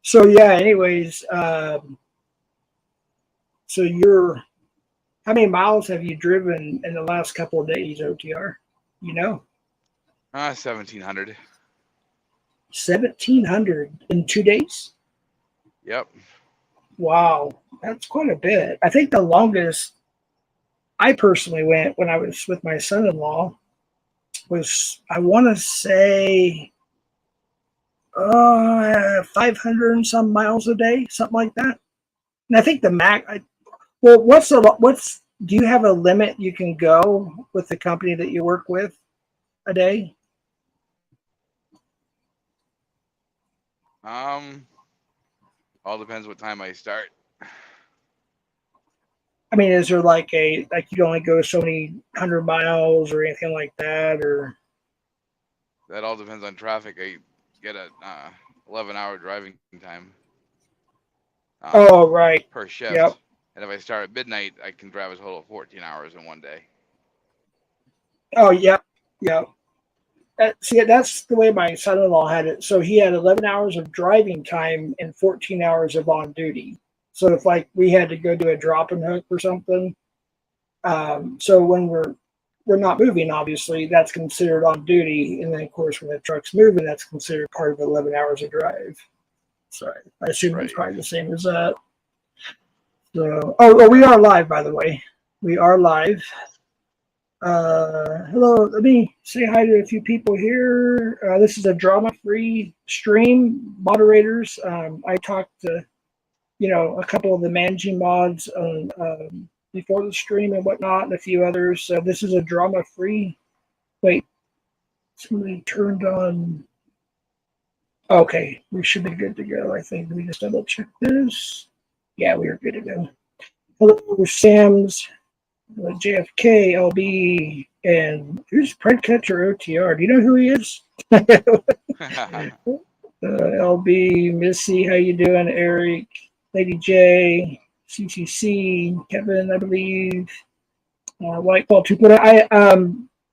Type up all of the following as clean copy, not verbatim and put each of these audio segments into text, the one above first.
So yeah. Anyways, so you're how many miles have you driven in the last couple of days, OTR? You know, 1700. 1,700 in 2 days. Yep. Wow, that's quite a bit. I think the longest I personally went when I was with my son-in-law was I want to say 500 and some miles a day, something like that. And I think the max. Well, what's do you have a limit you can go with the company that you work with a day? Um, all depends what time I start. I mean, is there like you can only go so many 100 miles or anything like that, or? That all depends on traffic. I get a 11-hour driving time Oh, right. per shift, Yep. and if I start at midnight, I can drive a total of 14 hours in one day. Oh, yep. Yep. See, that's the way my son-in-law had it. So he had 11 hours of driving time and 14 hours of on duty. So if like we had to go do a drop and hook or something, so when we're not moving, obviously that's considered on duty, and then of course when the truck's moving, that's considered part of 11 hours of drive. So I assume it's Right. probably the same as that. So oh, we Yep. are live, by the way. We are live. Hello, let me say hi to a few people here. This is a drama-free stream. Moderators, I talked to, a couple of the managing mods on, before the stream and whatnot, and a few others. So this is a drama-free. Wait, somebody turned on. Okay, we should be good to go. I think we just double check this. Yeah, we are good to go. Hello, Sam's. JFK, LB, and who's Predcatcher OTR? Do you know who he is? LB, Missy, how you doing? Eric, Lady J, CCC, Kevin, I believe. White Ball 2.0.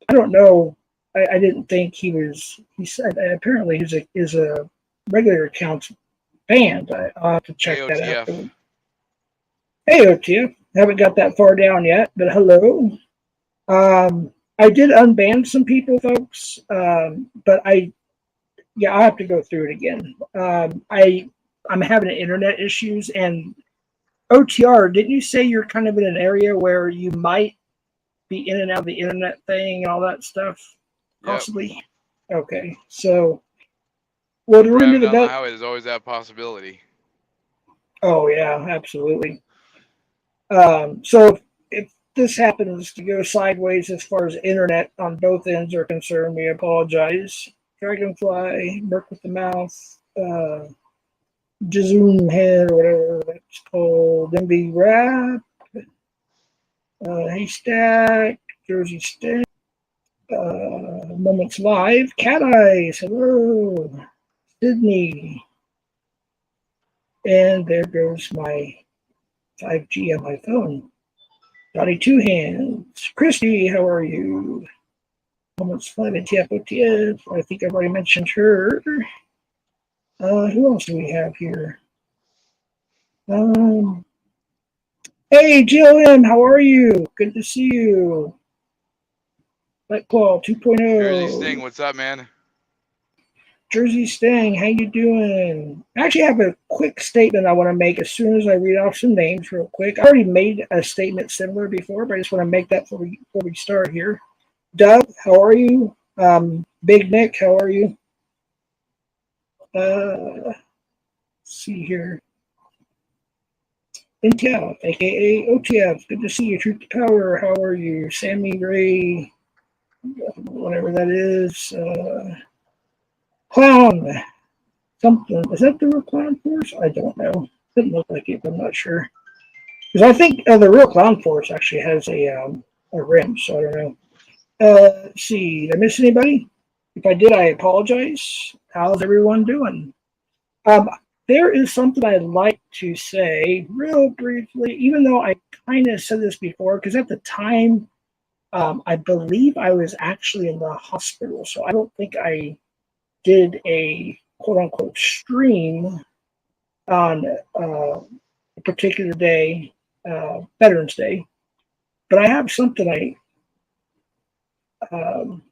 I don't know. I didn't think he was. He said apparently is a regular account banned. I'll have to check that out. AOTF. Hey, OTF. Haven't got that far down yet, but hello. I did unban some people, folks, but I'll have to go through it again. I'm having internet issues, and OTR, didn't you say you're kind of in an area where you might be in and out of the internet thing and all that stuff, Yep. possibly? Okay, so well, When we're gonna do driving the down the best. highway, there's always that possibility. Oh yeah, absolutely. So if this happens to go sideways as far as internet on both ends are concerned, we apologize. Dragonfly, Merc with the Mouth, Jazoom Head, or whatever that's called, MB Rap, Haystack, Jersey State, Moments Live, Cat Eyes, hello, Sydney, and there goes my 5G on my phone. Dotty Two Hands. Christy, how are you? Moments Flight at TFOTF. I think I've already mentioned her. Who else do we have here? Um, hey, GLM, how are you? Good to see you. Lightclaw Jersey Sting, 2.0. what's up, man? Jersey Stang, how you doing? I actually have a quick statement I want to make as soon as I read off some names real quick. I already made a statement similar before, but I just want to make that before we start here. Doug, how are you? Big Nick, how are you? Let's see here. Intel, aka OTF, good to see you. Truth to Power, how are you? Sammy Ray, whatever that is. Clown, something. Is that the real Clown Force? I don't know. Doesn't look like it, but I'm not sure. Because I think the real Clown Force actually has a rim, so I don't know. Let's see, did I miss anybody? If I did, I apologize. How's everyone doing? Um, there is something I'd like to say real briefly, even though I kind of said this before, because at the time, I believe I was actually in the hospital, so I don't think I did a quote unquote stream on a particular day, Veterans Day. But I have something um,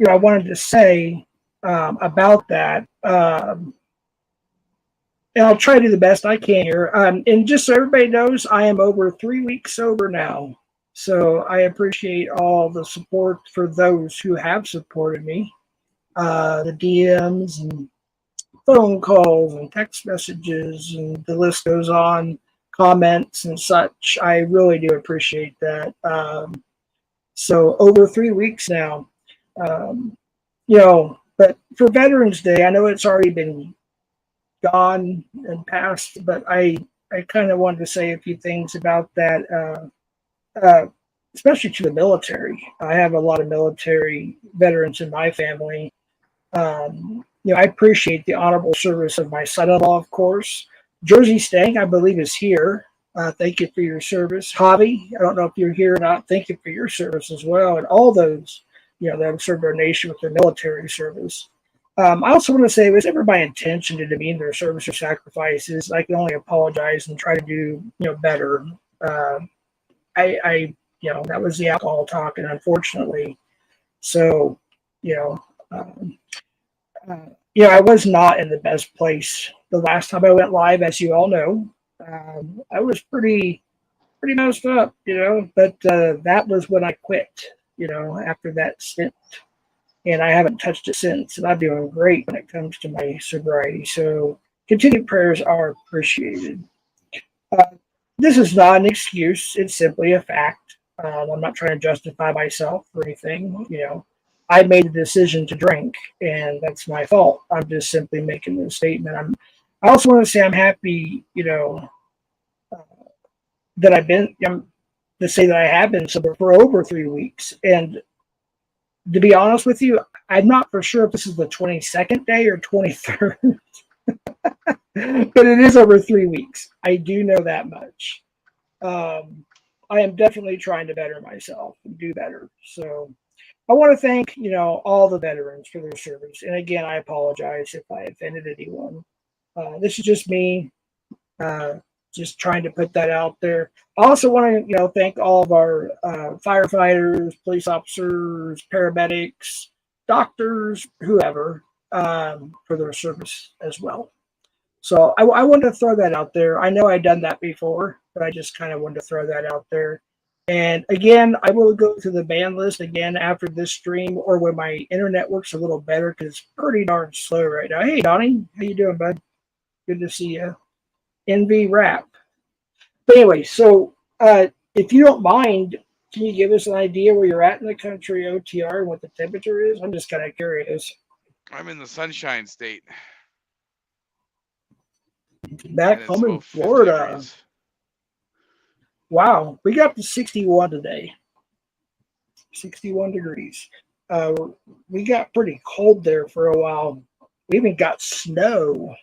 I wanted to say about that. And I'll try to do the best I can here. And just so everybody knows, I am over 3 weeks sober now. So I appreciate all the support for those who have supported me. The DMs and phone calls and text messages, and the list goes on, comments and such. I really do appreciate that. So over 3 weeks now. But for Veterans Day, I know it's already been gone and passed, but I kind of wanted to say a few things about that, especially to the military. I have a lot of military veterans in my family. I appreciate the honorable service of my son-in-law, of course. Jersey Stang, I believe, is here. Thank you for your service. Javi, I don't know if you're here or not. Thank you for your service as well. And all those, that have served our nation with their military service. I also want to say it was never my intention to demean their service or sacrifices. I can only apologize and try to do, better. That was the alcohol talking, unfortunately. So, I was not in the best place the last time I went live, as you all know. I was pretty messed up, but that was when I quit, after that stint. And I haven't touched it since. And I'm doing great when it comes to my sobriety. So continued prayers are appreciated. This is not an excuse. It's simply a fact. I'm not trying to justify myself or anything. I made the decision to drink, and that's my fault. I'm just simply making this statement. I also want to say I'm happy, that to say that I have been sober for over 3 weeks. And to be honest with you, I'm not for sure if this is the 22nd day or 23rd, but it is over 3 weeks. I do know that much. I am definitely trying to better myself and do better. So I want to thank, all the veterans for their service. And again, I apologize if I offended anyone. This is just me, just trying to put that out there. I also want to, thank all of our firefighters, police officers, paramedics, doctors, whoever, for their service as well. So I wanted to throw that out there. I know I've done that before, but I just kind of wanted to throw that out there. And again, I will go to the ban list again after this stream or when my internet works a little better because it's pretty darn slow right now. Hey, Donnie, how you doing, bud? Good to see you. NV Rap. But anyway, so if you don't mind, can you give us an idea where you're at in the country, OTR, and what the temperature is? I'm just kind of curious. I'm in the Sunshine State. Back home in Florida. Wow, we got up to 61 today. 61 degrees. We got pretty cold there for a while. We even got snow.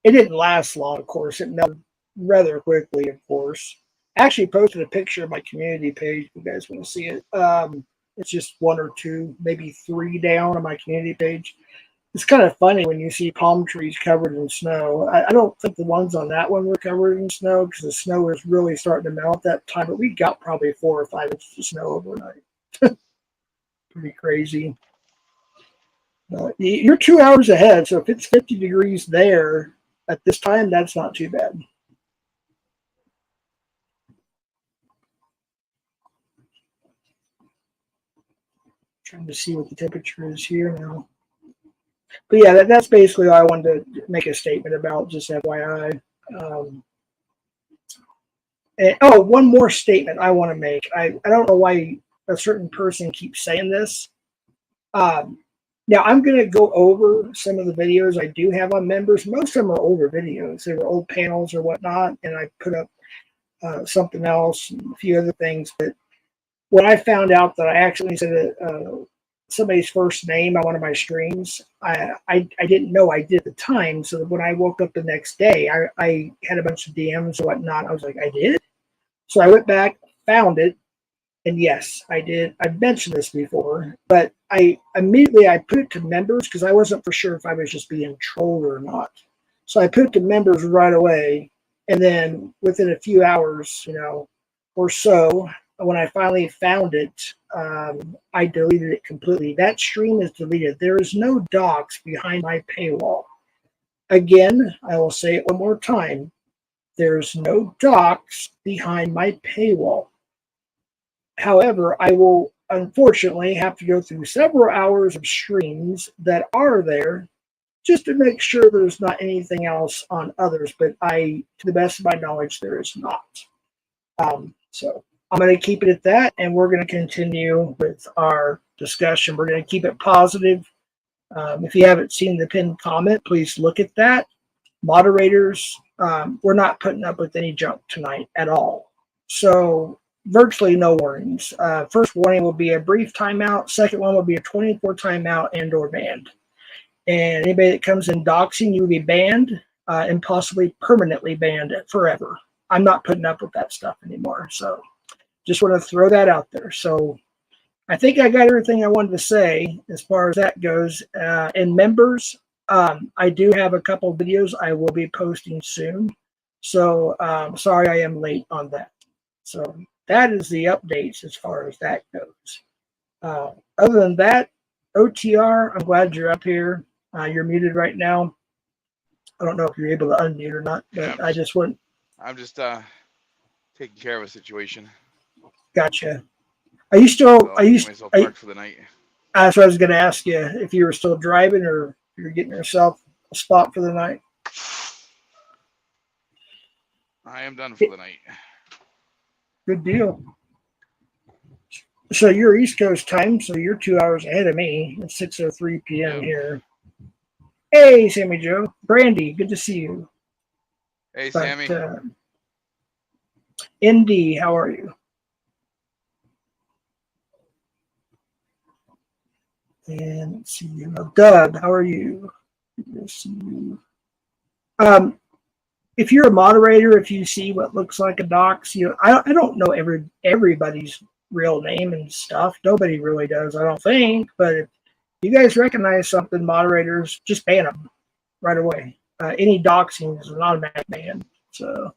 It didn't last long, of course. It melted rather quickly, of course. I actually posted a picture of my community page if you guys want to see it. It's just 1 or 2, maybe 3 down on my community page. It's kind of funny when you see palm trees covered in snow. I don't think the ones on that one were covered in snow because the snow was really starting to melt that time, but we got probably 4 or 5 inches of snow overnight. Pretty crazy. You're 2 hours ahead, so if it's 50 degrees there at this time, that's not too bad. Trying to see what the temperature is here now. But yeah, that's basically all I wanted to make a statement about, just FYI. One more statement I want to make. I don't know why a certain person keeps saying this. Now, I'm going to go over some of the videos I do have on members. Most of them are older videos. They were old panels or whatnot, and I put up something else and a few other things. But when I found out that I actually said somebody's first name on one of my streams, I didn't know I did at the time. So when I woke up the next day, I had a bunch of DMs and whatnot. I was like, I did? So I went back, found it, And yes, I did. I've mentioned this before, but I immediately I put it to members because I wasn't for sure if I was just being trolled or not. So I put it to members right away, and then within a few hours, or so, when I finally found it, I deleted it completely. That stream is deleted. There is no docs behind my paywall. Again, I will say it one more time. There's no docs behind my paywall. However, I will unfortunately have to go through several hours of streams that are there just to make sure there's not anything else on others. But to the best of my knowledge, there is not. So I'm going to keep it at that, and we're going to continue with our discussion. We're going to keep it positive. If you haven't seen the pinned comment, please look at that. Moderators, we're not putting up with any junk tonight at all. So virtually no warnings. First warning will be a brief timeout. Second one will be a 24 timeout and or banned. And anybody that comes in doxing, you will be banned and possibly permanently banned forever. I'm not putting up with that stuff anymore. So just want to throw that out there. So I think I got everything I wanted to say as far as that goes. And members, I do have a couple of videos I will be posting soon. So sorry I am late on that. So that is the updates as far as that goes. Other than that, OTR, I'm glad you're up here. You're muted right now. I don't know if you're able to unmute or not, but Yeah, I just want. I'm just taking care of a situation. Gotcha. Are you still? So Are you? get myself parked for the night. That's what I was going to ask you. If you were still driving, or if you're getting yourself a spot for the night. I am done for the night. Good deal. So you're East Coast time, so you're 2 hours ahead of me. It's 6:03 p.m. Yep. here. Hey, Sammy Joe. Brandy, good to see you. Hey, But, Sammy. ND, how are you? And let's see you. Doug, how are you? Good to see you. If you're a moderator, if you see what looks like a dox, I don't know everybody's real name and stuff. Nobody really does, I don't think. But if you guys recognize something, moderators, just ban them right away. Any doxing is an automatic ban. So,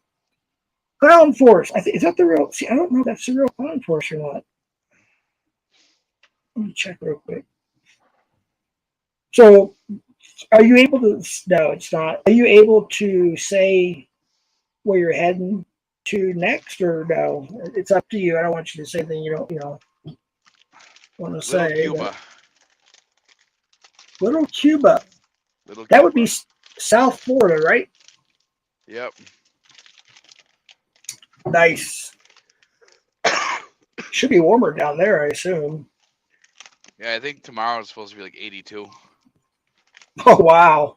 Clown Force, is that the real? See, I don't know if that's the real Clown Force or not. Let me check real quick. So, are you able to? No, it's not. Are you able to say where you're heading to next, or no? It's up to you. I don't want you to say anything you don't, want to say. Cuba. Little Cuba. Little that Cuba. would be South Florida, right? Yep. Nice. Should be warmer down there, I assume. Yeah, I think tomorrow is supposed to be like 82. Oh, wow.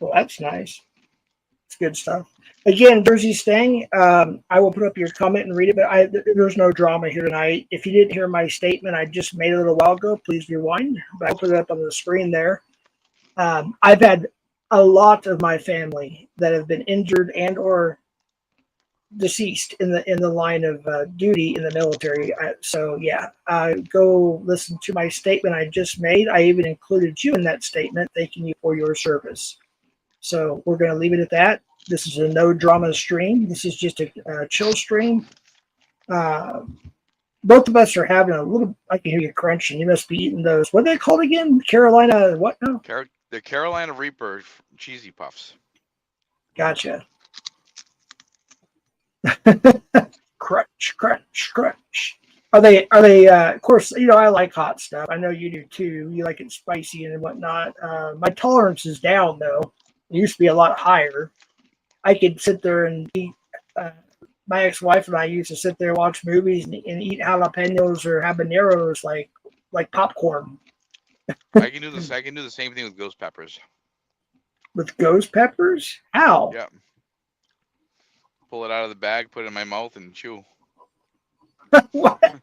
Well, that's nice. It's good stuff. Again, Jersey Stang, I will put up your comment and read it, but there's no drama here tonight. If you didn't hear my statement I just made a little while ago, please rewind. But I'll put it up on the screen there. I've had a lot of my family that have been injured and or deceased in the line of duty in the military. So yeah, go listen to my statement I just made. I even included you in that statement, thanking you for your service. So we're going to leave it at that. This is a no drama stream. This is just a chill stream. Both of us are having a little. I can hear you crunching. You must be eating those. What are they called again? Carolina what now? The Carolina Reaper cheesy puffs. Gotcha. Crunch, crunch, crunch. Are they? Of course, I like hot stuff. I know you do too. You like it spicy and whatnot. My tolerance is down though. It used to be a lot higher. I could sit there and eat. My ex-wife and I used to sit there, watch movies, and eat jalapenos or habaneros like popcorn. I can do this. I can do the same thing with ghost peppers. With ghost peppers? How? Yeah. Pull it out of the bag, put it in my mouth, and chew. What?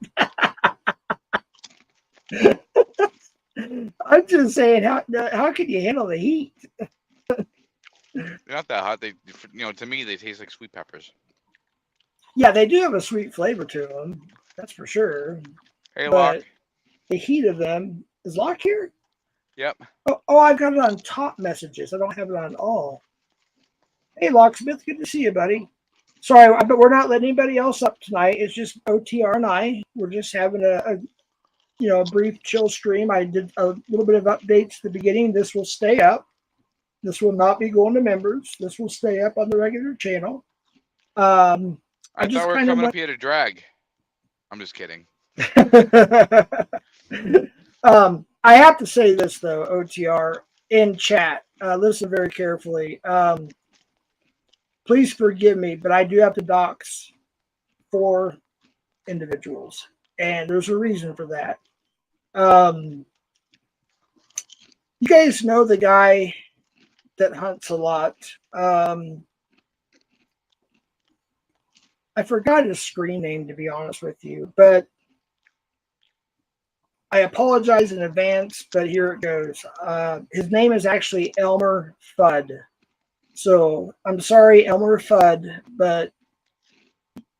I'm just saying, how can you handle the heat? They're not that hot. They, to me, they taste like sweet peppers. Yeah, they do have a sweet flavor to them. That's for sure. Hey, But Locke. the heat of them is Locke here. Yep. Oh, I got it on top messages. I don't have it on all. Hey, Locksmith, good to see you, buddy. Sorry, but we're not letting anybody else up tonight. It's just OTR and I. We're just having a brief chill stream. I did a little bit of updates at the beginning. This will stay up. This will not be going to members. This will stay up on the regular channel. I just thought we were kind of coming went- up here to drag. I'm just kidding. I have to say this though, OTR in chat. Listen very carefully. Please forgive me, but I do have to dox 4 individuals, and there's a reason for that. You guys know the guy that hunts a lot. I forgot his screen name, to be honest with you, but I apologize in advance, but here it goes. His name is actually Elmer Fudd. So I'm sorry, Elmer Fudd, but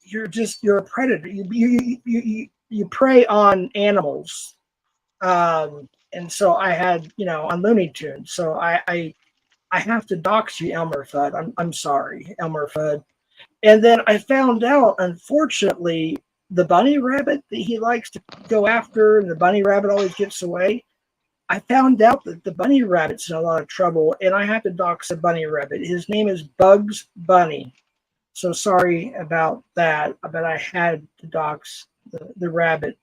you're a predator. You prey on animals. And so I had, on Looney Tunes. So I have to dox you, Elmer Fudd. I'm sorry, Elmer Fudd. And then I found out, unfortunately, the bunny rabbit that he likes to go after, and the bunny rabbit always gets away. I found out that the bunny rabbit's in a lot of trouble, and I have to dox the bunny rabbit. His name is Bugs Bunny. So sorry about that, but I had to dox the rabbit.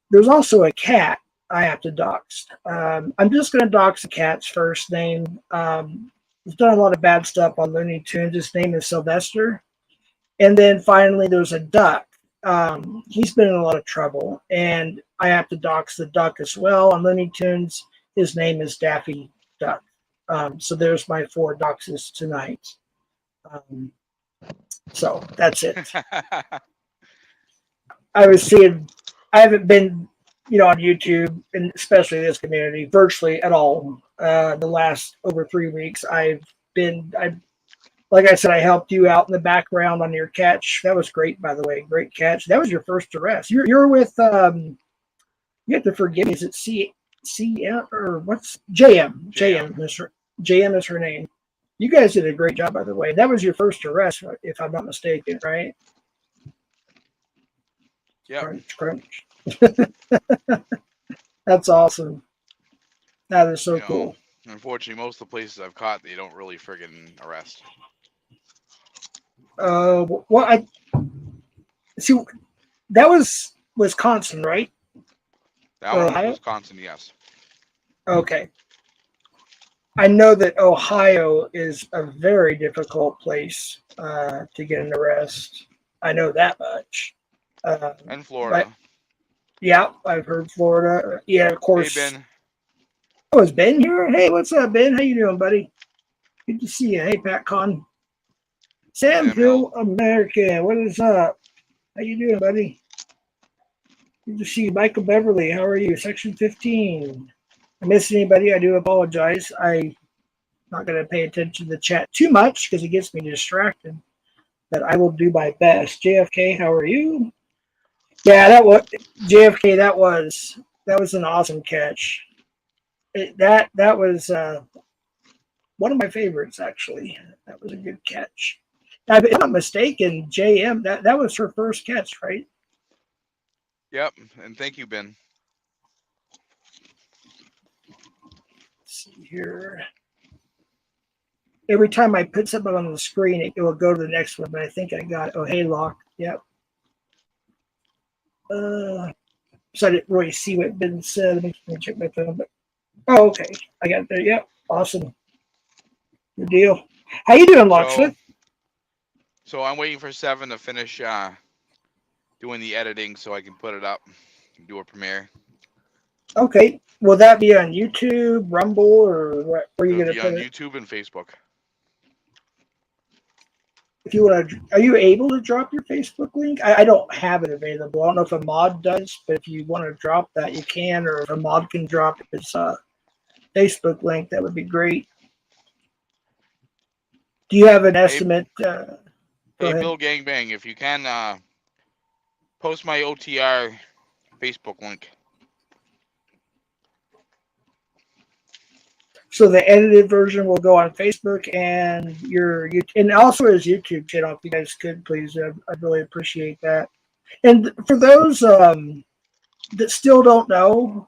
There's also a cat I have to dox. I'm just going to dox the cat's first name. He's done a lot of bad stuff on Looney Tunes. His name is Sylvester. And then finally, there's a duck. He's been in a lot of trouble, and I have to dox the duck as well on Looney Tunes. His name is Daffy Duck. So there's my 4 doxes tonight. So that's it. I haven't been, on YouTube, and especially this community, virtually at all. The last over 3 weeks, like I said, I helped you out in the background on your catch. That was great, by the way. Great catch. That was your first arrest. You're with you have to forgive me. Is it CM or what's JM? JM is her name. You guys did a great job, by the way. That was your first arrest, if I'm not mistaken, right? Yeah. Crunch. That's awesome. That is so cool. Unfortunately, most of the places I've caught, they don't really friggin' arrest. Well, I see. That was Wisconsin, right? That one was Wisconsin, yes. Okay. I know that Ohio is a very difficult place to get an arrest. I know that much. And Florida. Yeah, I've heard Florida. Yeah, of course. Hey, Ben. Oh, is Ben here? Hey, what's up, Ben? How you doing, buddy? Good to see you. Hey, PatCon. Sam Hill American, what is up? How you doing, buddy? Good to see you. Michael Beverly, how are you? Section 15. I missed anybody, I do apologize. I'm not going to pay attention to the chat too much because it gets me distracted. But I will do my best. JFK, how are you? Yeah, that was JFK. That was an awesome catch. That was one of my favorites, actually. That was a good catch. If I'm not mistaken, JM, that was her first catch, right? Yep, and thank you, Ben. Let's see here. Every time I put something on the screen, it will go to the next one, but I think I got it. Oh, hey, Locke. Yep. So I didn't really see what Ben said. Let me check my phone. But okay. I got it there. Yep. Awesome. Good deal. How you doing, Locksmith? So I'm waiting for 7 to finish doing the editing so I can put it up and do a premiere. Okay. Will that be on YouTube, Rumble, or where are you going to put it? On it? YouTube and Facebook. If you want to, are you able to drop your Facebook link? I don't have it available. I don't know if a mod does, but if you want to drop that, you can, or if a mod can drop his Facebook link, that would be great. Do you have an estimate? Hey, Bill Gangbang, if you can post my OTR Facebook link. So the edited version will go on Facebook and and also his YouTube channel. If you guys could please, I'd really appreciate that. And for those that still don't know,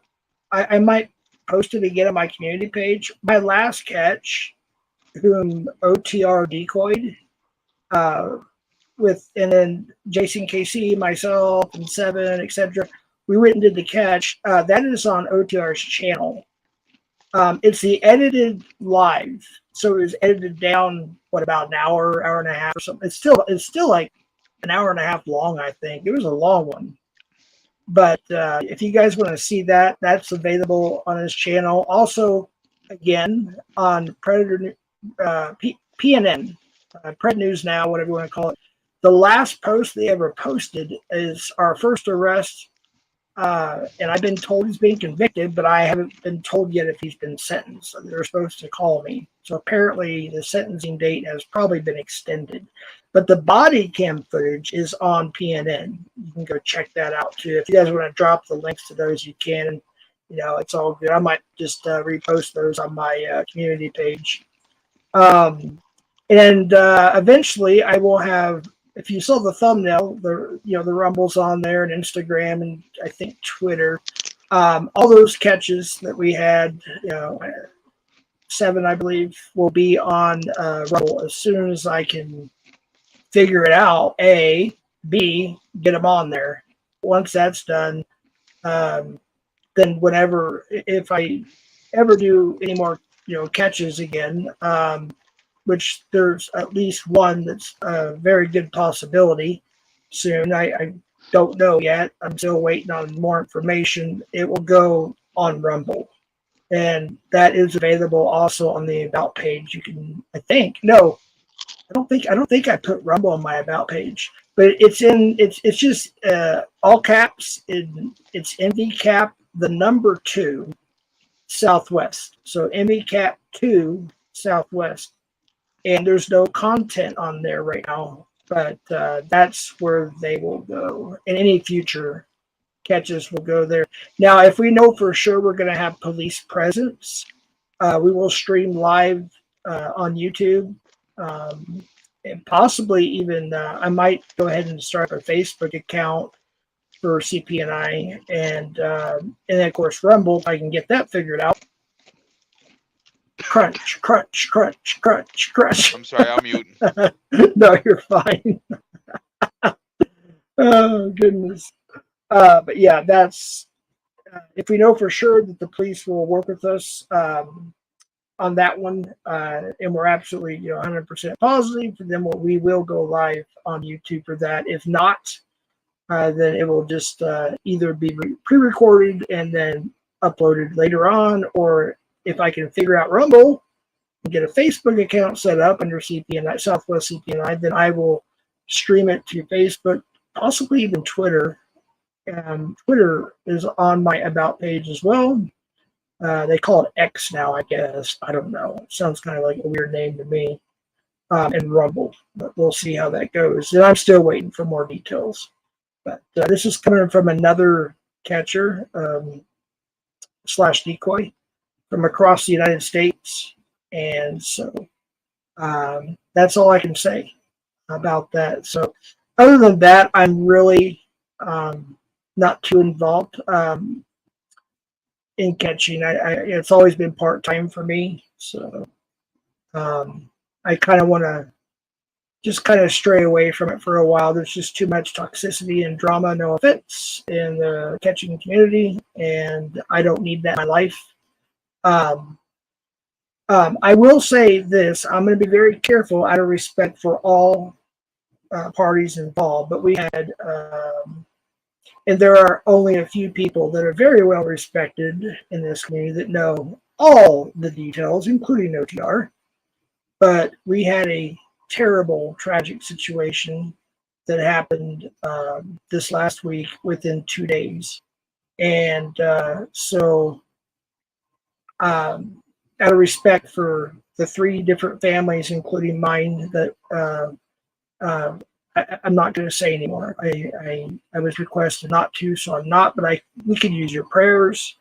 I might post it again on my community page. My last catch, whom OTR decoyed, and then Jason KC, myself, and Seven, etc. We went and did the catch. That is on OTR's channel. It's the edited live, so it was edited down about an hour and a half or something. It's still like an hour and a half long. I think it was a long one. But if you guys want to see that, that's available on his channel. Also, again, on Predator PNN, Pred News Now, whatever you want to call it. The last post they ever posted is our first arrest. And I've been told he's been convicted, but I haven't been told yet if he's been sentenced. They're supposed to call me. So apparently the sentencing date has probably been extended. But the body cam footage is on PNN. You can go check that out too. If you guys want to drop the links to those, you can. It's all good. I might just repost those on my community page. And eventually I will have, if you saw the thumbnail, the Rumble's on there, and Instagram, and I think Twitter. All those catches that we had, 7, I believe, will be on Rumble as soon as I can figure it out. A, B, get them on there. Once that's done, then if I ever do any more, catches again, which there's at least one that's a very good possibility soon. I don't know yet. I'm still waiting on more information. It will go on Rumble. And that is available also on the About page. You can, I don't think I put Rumble on my About page. But it's just all caps. It's MVCap, the number 2, Southwest. So MVCap 2, Southwest. And there's no content on there right now, but that's where they will go. And any future catches will go there. Now, if we know for sure we're going to have police presence, we will stream live on YouTube. And possibly even, I might go ahead and start a Facebook account for CPNI. And then, of course, Rumble, if I can get that figured out. Crunch, crunch, crunch, crunch, crunch. I'm sorry, I'm muting. No, you're fine. Oh, goodness. But yeah, that's if we know for sure that the police will work with us on that one, and we're absolutely 100% positive, then we will go live on YouTube for that. If not, then it will just either be pre-recorded and then uploaded later on, or if I can figure out Rumble and get a Facebook account set up under CPNI, Southwest CPNI, then I will stream it to Facebook, possibly even Twitter. Twitter is on my About page as well. They call it X now, I guess. I don't know. It sounds kind of like a weird name to me. And Rumble, but we'll see how that goes. And I'm still waiting for more details. But this is coming from another catcher / decoy from across the United States. And so that's all I can say about that. So other than that, I'm really not too involved in catching. It's always been part-time for me. So I kind of want to just kind of stray away from it for a while. There's just too much toxicity and drama, no offense, in the catching community, and I don't need that in my life. I will say this. I'm going to be very careful out of respect for all parties involved, but we had, and there are only a few people that are very well respected in this community that know all the details, including OTR, but we had a terrible, tragic situation that happened this last week within 2 days. And so out of respect for the 3 different families, including mine, that I'm not going to say anymore. I was requested not to, so I'm not. But we could use your prayers.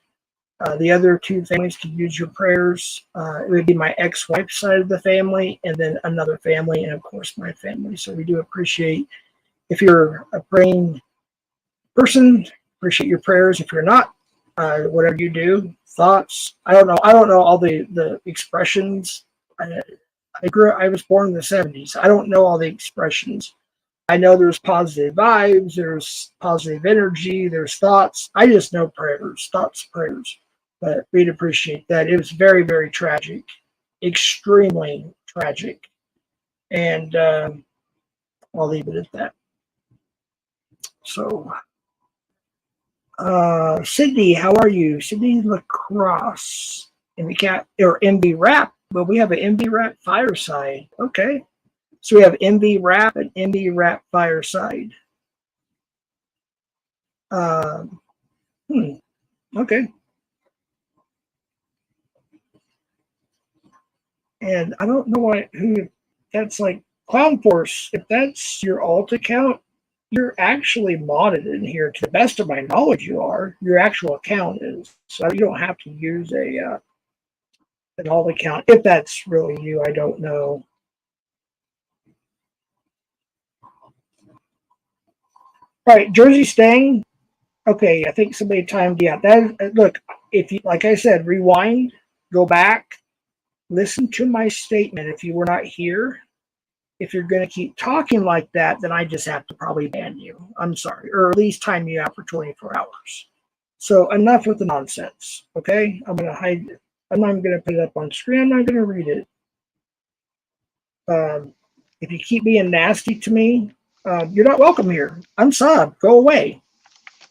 The other two families could use your prayers. It would be my ex-wife's side of the family, and then another family, and of course my family. So we do appreciate if you're a praying person. Appreciate your prayers. If you're not, whatever you do, thoughts. I don't know. I don't know all the expressions. I was born in the 70s. I don't know all the expressions. I know there's positive vibes, there's positive energy, there's thoughts. I just know prayers, thoughts, prayers. But we'd appreciate that. It was very, very tragic, extremely tragic. And I'll leave it at that. So, Sydney, how are you? Sydney Lacrosse. Or MV Rap. Well, we have an MV Rap fireside. Okay. So we have MV Rap and MV Rap fireside. Okay. And I don't know who that's like. Clown Force, if that's your alt account, you're actually modded in here. To the best of my knowledge, you are. Your actual account is. So you don't have to use an alt account. If that's really you, I don't know. All right, Jersey Stang. Okay, I think somebody timed you out. Look, if you, like I said, rewind, go back, listen to my statement. If you were not here, if you're going to keep talking like that, then I just have to probably ban you. I'm sorry, or at least time you out for 24 hours. So enough with the nonsense. Okay, I'm going to hide it. I'm not going to put it up on screen. I'm not going to read it. If you keep being nasty to me, you're not welcome here. Unsub. Go away.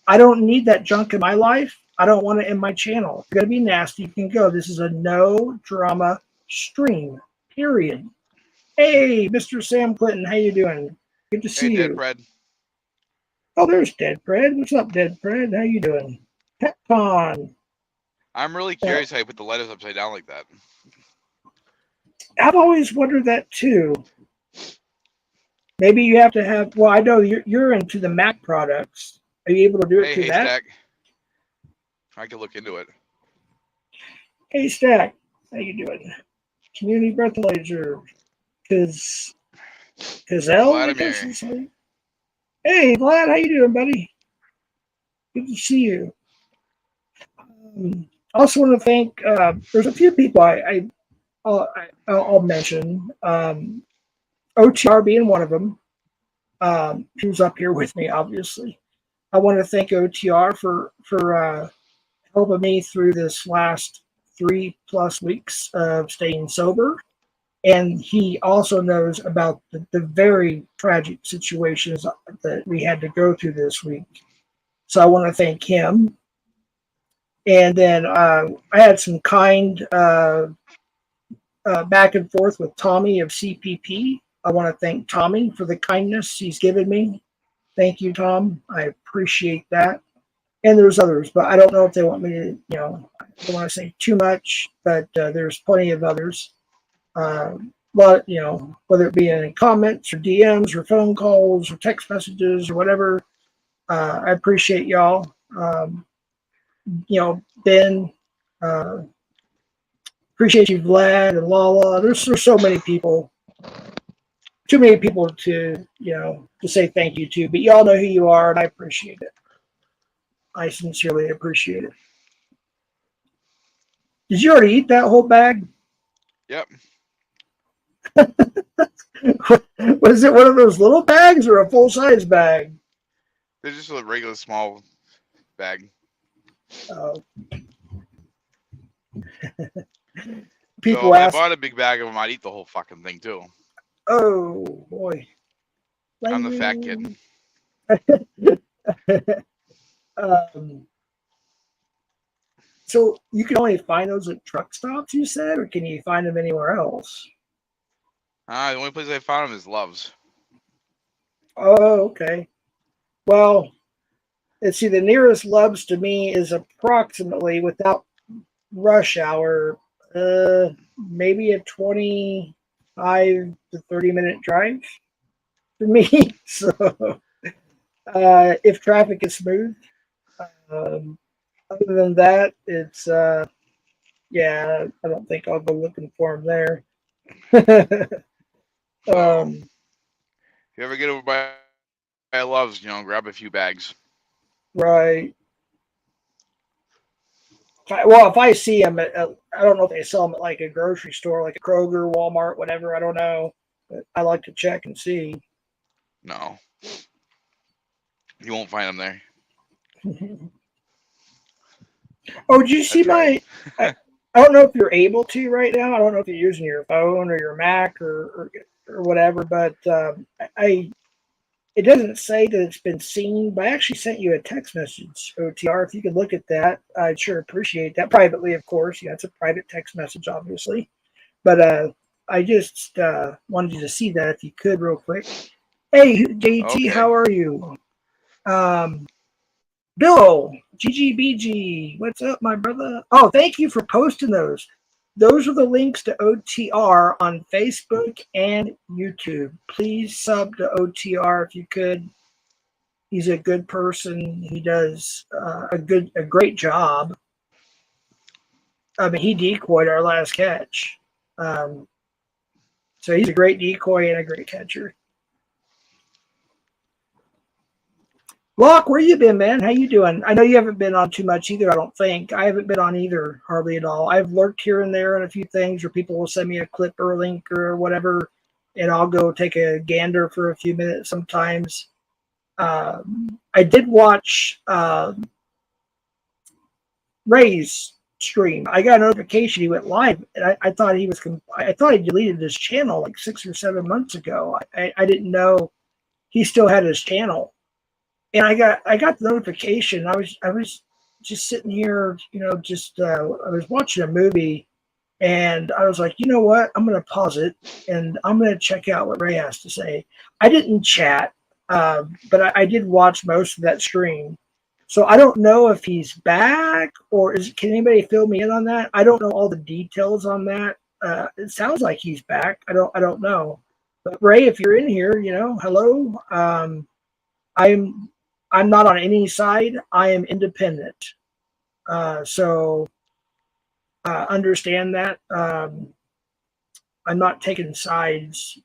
I don't need that junk in my life. I don't want it in my channel. If you're going to be nasty, you can go. This is a no drama stream, period. Hey, Mr. Sam Clinton, how you doing? Good to see you. Dead Bread. Oh, there's Dead Bread. What's up, Dead Bread? How you doing? PetCon. I'm really curious how you put the letters upside down like that. I've always wondered that too. Maybe you have to have. Well, I know you're into the Mac products. Are you able to do it through that? Stack. I can look into it. Hey, Stack, how you doing? Community breathalyzer. Cazelle, I guess it's like. Hey, Vlad, how you doing, buddy? Good to see you. Also want to thank. There's a few people I'll mention. OTR being one of them. Who's up here with me, obviously. I want to thank OTR for helping me through this last 3+ weeks of staying sober. And he also knows about the very tragic situations that we had to go through this week. So I want to thank him. And then I had some kind back and forth with Tommy of CPP. I want to thank Tommy for the kindness he's given me. Thank you, Tom. I appreciate that. And there's others, but I don't know if they want me to, I don't want to say too much, but there's plenty of others. But, whether it be in comments or DMs or phone calls or text messages or whatever, I appreciate y'all. Ben, appreciate you, Vlad and Lala. There's so many people. Too many people to say thank you to, but y'all know who you are, and I appreciate it. I sincerely appreciate it. Did you already eat that whole bag? Yep. Was it one of those little bags or a full-size bag? They're just a regular small bag. People ask. If I bought a big bag of them, I'd eat the whole fucking thing too. Oh boy. I'm the fat kid. So you can only find those at truck stops, you said, or can you find them anywhere else? The only place I found them is Love's. Oh, okay. Well, let's see. The nearest Love's to me is approximately, without rush hour, maybe a 25 to 30-minute drive. for me. So if traffic is smooth, um, other than that, it's yeah, I don't think I'll go looking for them there. So um, if you ever get over by Love's, grab a few bags. right. Well, if I see them, I don't know if they sell them at like a grocery store, like a Kroger, Walmart, whatever. I don't know, but I like to check and see. No, you won't find them there. Oh, did you I see tried. my? I don't know if you're able to right now. I don't know if you're using your phone or your Mac or whatever, but I it doesn't say that it's been seen, but I actually sent you a text message, OTR. If you could look at that, I'd sure appreciate that. Privately, of course. Yeah, it's a private text message, obviously. But I just wanted you to see that if you could, real quick. Hey, JT, Okay. how are you? Um, Bill, GGBG, what's up, my brother? Oh, thank you for posting those. Those are the links to OTR on Facebook and YouTube. Please sub to OTR if you could. He's a good person. He does a great job. I mean, he decoyed our last catch, so he's a great decoy and a great catcher. Locke, where you been, man? How you doing? I know you haven't been on too much either. I don't think I haven't been on either, hardly at all. I've lurked here and there on a few things, where people will send me a clip or a link or whatever, and I'll go take a gander for a few minutes sometimes. I did watch Ray's stream. I got a notification he went live, and I thought he was. I thought he deleted his channel like 6 or 7 months ago. I didn't know he still had his channel, and I got the notification. I was just sitting here, just I was watching a movie, and I was like, you know what? I'm gonna pause it, and I'm gonna check out what Ray has to say. I didn't chat, but I did watch most of that stream. So I don't know if he's back or can anybody fill me in on that? I don't know all the details on that. It sounds like he's back. I don't know. But Ray, if you're in here, hello. I'm I'm not on any side. I am independent. So understand that. I'm not taking sides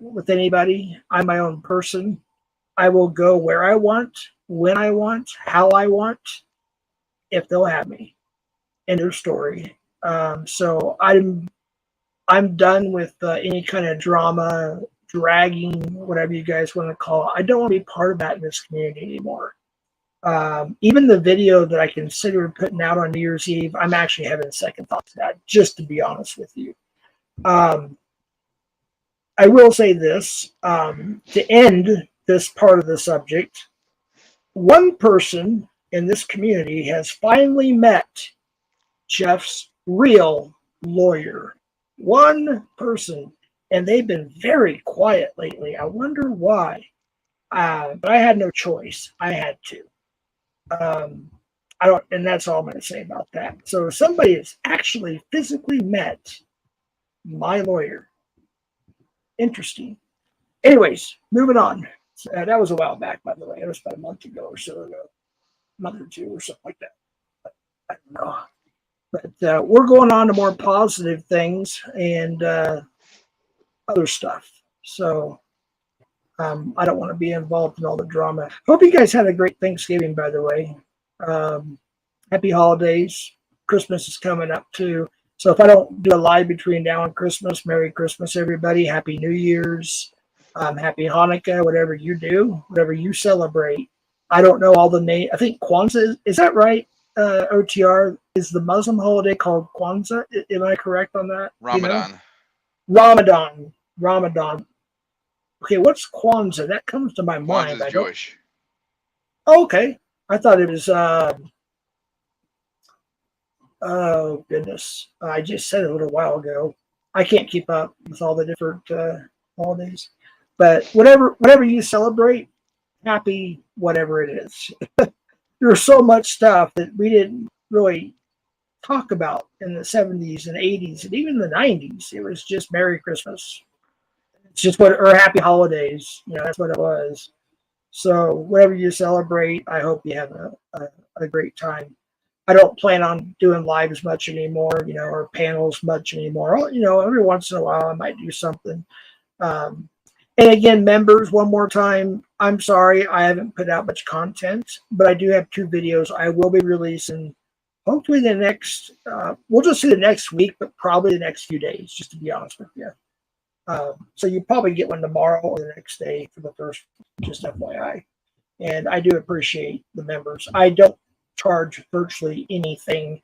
with anybody. I'm my own person. I will go where I want, when I want, how I want, if they'll have me. End of story. So I'm done with any kind of drama, dragging, whatever you guys want to call it. I don't want to be part of that in this community anymore. Even the video that I considered putting out on New Year's Eve, I'm actually having second thoughts of that, just to be honest with you. I will say this to end this part of the subject. One person in this community has finally met Jeff's real lawyer. One person, and they've been very quiet lately. I wonder why. But I had no choice. I had to. I don't, and that's all I'm going to say about that. So somebody has actually physically met my lawyer. Interesting. Anyways, moving on. That was a while back, by the way. It was about a month ago or so ago, a month or two or something like that. I don't know. But we're going on to more positive things and other stuff. So I don't want to be involved in all the drama. Hope you guys had a great Thanksgiving, by the way. Happy holidays. Christmas is coming up too. So if I don't do a live between now and Christmas, Merry Christmas, everybody. Happy New Year's. Happy Hanukkah, whatever you do, whatever you celebrate. I don't know all the names. I think Kwanzaa, is that right? OTR is the Muslim holiday called Kwanzaa. Am I correct on that? Ramadan. Ramadan. Okay, what's Kwanzaa? That comes to my mind. Kwanzaa's Jewish. Oh, okay. I thought it was. Oh goodness! I just said it a little while ago. I can't keep up with all the different holidays, but whatever you celebrate, happy whatever it is. There's so much stuff that we didn't really talk about in the 70s and 80s and even the 90s. It was just Merry Christmas. It's just what, or happy holidays. You know, that's what it was. So whatever you celebrate, I hope you have a great time. I don't plan on doing lives much anymore, you know, or panels much anymore. You know, every once in a while I might do something. Um, and again, members, one more time, I'm sorry I haven't put out much content, but I do have 2 videos I will be releasing. Hopefully the next, we'll just say the next week, but probably the next few days, just to be honest with you. So you probably get one tomorrow or the next day for the first, just FYI. And I do appreciate the members. I don't charge virtually anything.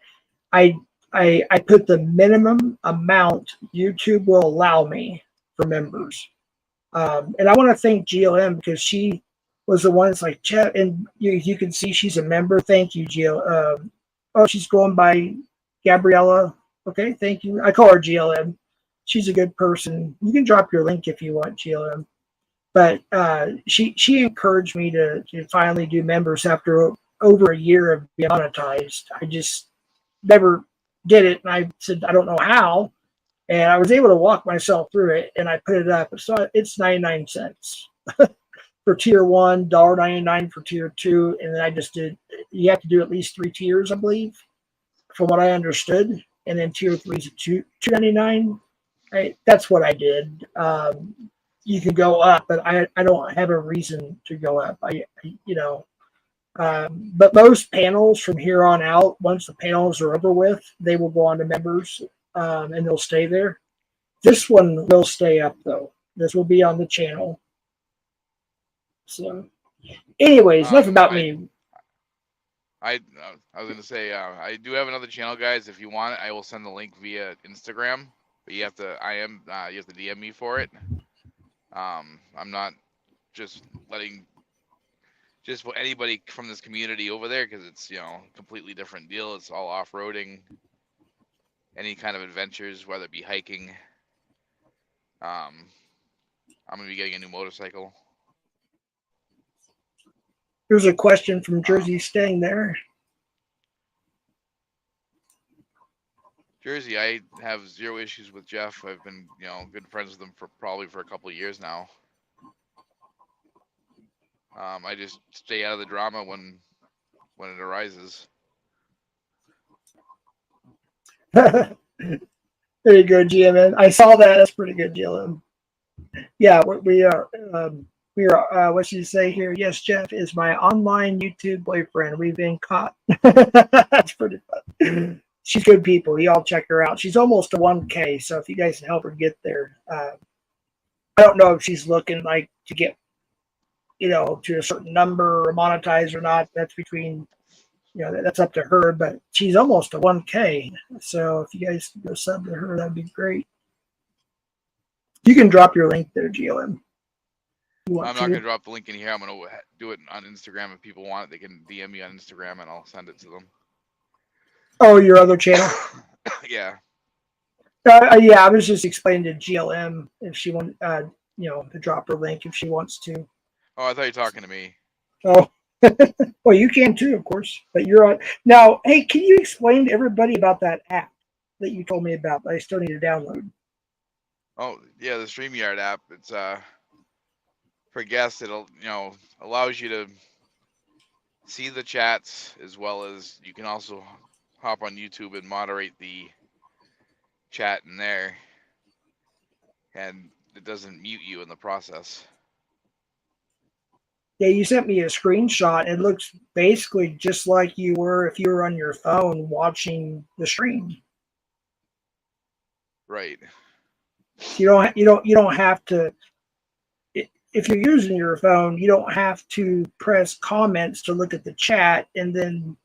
I I put the minimum amount YouTube will allow me for members. And I want to thank GLM because she was the one that's like, Jeff, and you can see she's a member. Thank you, GLM. Oh, she's going by Gabriella. Okay, thank you. I call her GLM. She's a good person. You can drop your link if you want, GLM. But she encouraged me to finally do members after over a year of being monetized. I just never did it, and I said I don't know how, and I was able to walk myself through it, and I put it up. So it's 99 cents for tier one, $1.99 for tier two, and then I just did. You have to do at least 3 tiers, I believe, from what I understood, and then tier three is $2.99. That's what I did. You can go up, but I don't have a reason to go up. You know, but most panels from here on out, once the panels are over with, they will go on to members, and they'll stay there. This one will stay up though. This will be on the channel. So, anyways, enough about me. I was gonna say I do have another channel, guys. If you want it, I will send the link via Instagram. But you have to you have to DM me for it. I'm not just letting just anybody from this community over there because it's, you know, completely different deal. It's all off-roading, any kind of adventures, whether it be hiking. I'm gonna be getting a new motorcycle. There's a question from Jersey staying there. Jersey, I have 0 issues with Jeff. I've been, you know, good friends with him for probably for a couple of years now. I just stay out of the drama when it arises. There you go, GMN. I saw that. That's pretty good, GLM. Yeah, we are. What should you say here? Yes, Jeff is my online YouTube boyfriend. We've been caught. That's pretty fun. She's good people. Y'all check her out. She's almost to 1K. So if you guys can help her get there, I don't know if she's looking like to get, you know, to a certain number or monetize or not. That's between, you know, that's up to her. But she's almost to 1K. So if you guys can go sub to her, that'd be great. You can drop your link there, GLM. I'm not going to drop the link in here. I'm going to do it on Instagram. If people want it, they can DM me on Instagram and I'll send it to them. Oh, your other channel? Yeah. Yeah, I was just explaining to GLM if she wants, you know, to drop her link if she wants to. Oh, I thought you were talking to me. Oh, well, you can too, of course. But you're on now. Hey, can you explain to everybody about that app that you told me about that I still need to download? Oh, yeah, the StreamYard app. It's for guests. It'll, you know, allows you to see the chats as well as you can also hop on YouTube and moderate the chat in there, and it doesn't mute you in the process. Yeah, you sent me a screenshot. It looks basically just like you were if you were on your phone watching the stream. Right. You don't have to. If you're using your phone, you don't have to press comments to look at the chat and then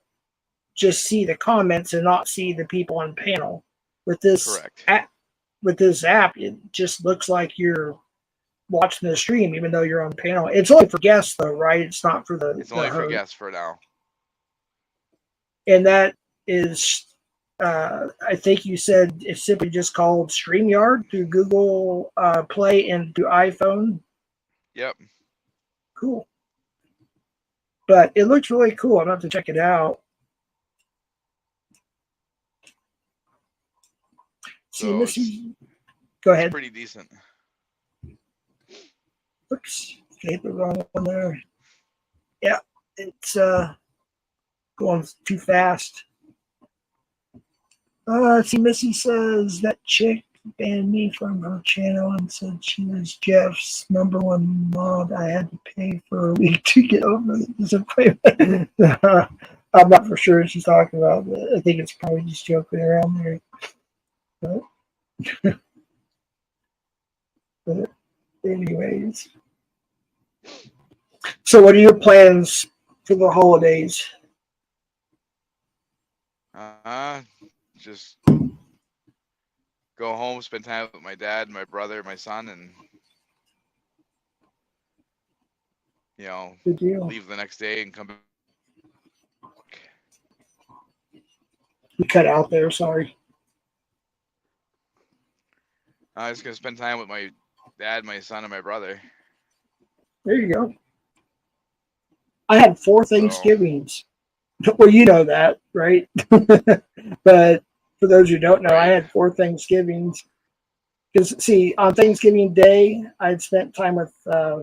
just see the comments and not see the people on panel. With this app, it just looks like you're watching the stream, even though you're on panel. It's only for guests, though, right? It's not for the. It's only for guests for now. And that is, I think you said it's simply just called StreamYard through Google Play and through iPhone. Yep. Cool. But it looks really cool. I'm going to have to check it out. So go ahead. Pretty decent. Oops, hit the wrong one there. Yeah, it's going too fast. Let's see, Missy says that chick banned me from her channel and said she was Jeff's #1 mod. I had to pay for a week to get over the disappointment. I'm not for sure what she's talking about, but I think it's probably just joking around there. But anyways. So what are your plans for the holidays? Just go home, spend time with my dad, my brother, my son, and Good deal. leave the next day and come back. You cut out there, sorry. I'm just gonna spend time with my dad, my son, and my brother. There you go. I had 4 Thanksgivings. Well, you know that, right? But for those who don't know, I had 4 Thanksgivings. Because, see, on Thanksgiving Day, I'd spent time with, I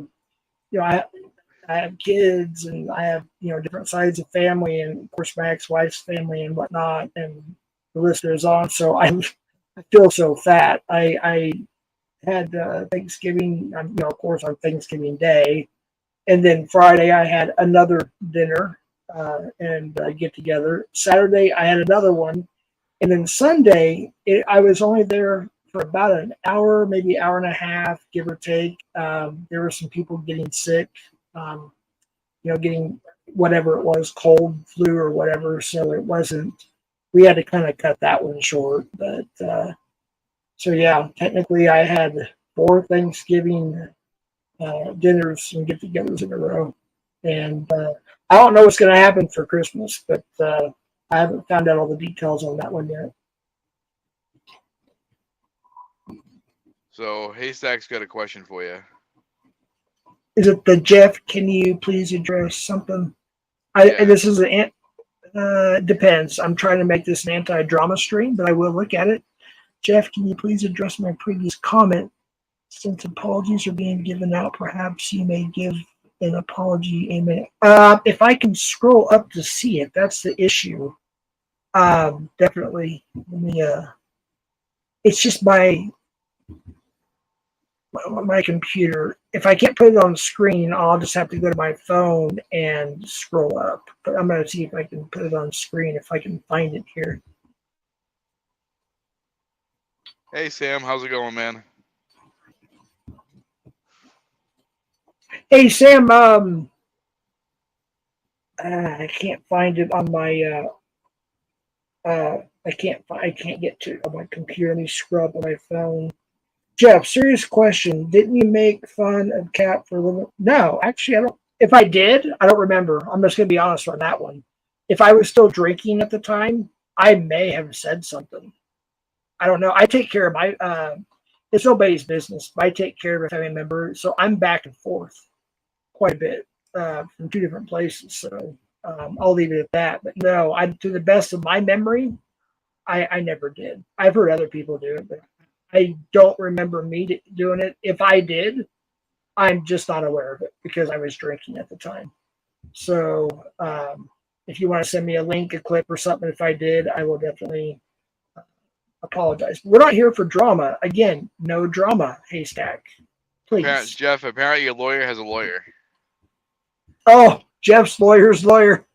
have kids and I have, different sides of family and, of course, my ex-wife's family and whatnot. And the list goes on. So I feel so fat. I had Thanksgiving, of course, on Thanksgiving Day. And then Friday, I had another dinner and get together. Saturday, I had another one. And then Sunday, I was only there for about an hour, maybe hour and a half, give or take. There were some people getting sick, getting whatever it was, cold, flu, or whatever. So it wasn't, we had to kind of cut that one short. But so, yeah, technically I had 4 Thanksgiving dinners and get-togethers in a row. And I don't know what's going to happen for Christmas, but I haven't found out all the details on that one yet. So Haystack's got a question for you. Is it the Jeff? Can you please address something? This is depends. I'm trying to make this an anti-drama stream, but I will look at it. Jeff, can you please address my previous comment? Since apologies are being given out, perhaps you may give an apology. Amen. If I can scroll up to see it, that's the issue. Definitely. Let me. It's just my computer. If I can't put it on the screen, I'll just have to go to my phone and scroll up. But I'm going to see if I can put it on screen, if I can find it here. Hey, Sam. How's it going, man? Hey, Sam. I can't find it on my. I can't get to it on my computer. Let me scrub on my phone. Jeff, serious question. Didn't you make fun of Cap for a little? No, actually, I don't. If I did, I don't remember. I'm just going to be honest on that one. If I was still drinking at the time, I may have said something. I don't know. I take care of my. It's nobody's business. But I take care of a family member, so I'm back and forth quite a bit from 2 different places. So I'll leave it at that. But no, to the best of my memory, I never did. I've heard other people do it, but I don't remember me doing it. If I did, I'm just not aware of it because I was drinking at the time. So if you want to send me a link, a clip, or something, if I did, I will definitely apologize. We're not here for drama. Again, no drama, Haystack. Please. Jeff, apparently your lawyer has a lawyer. Oh, Jeff's lawyer's lawyer.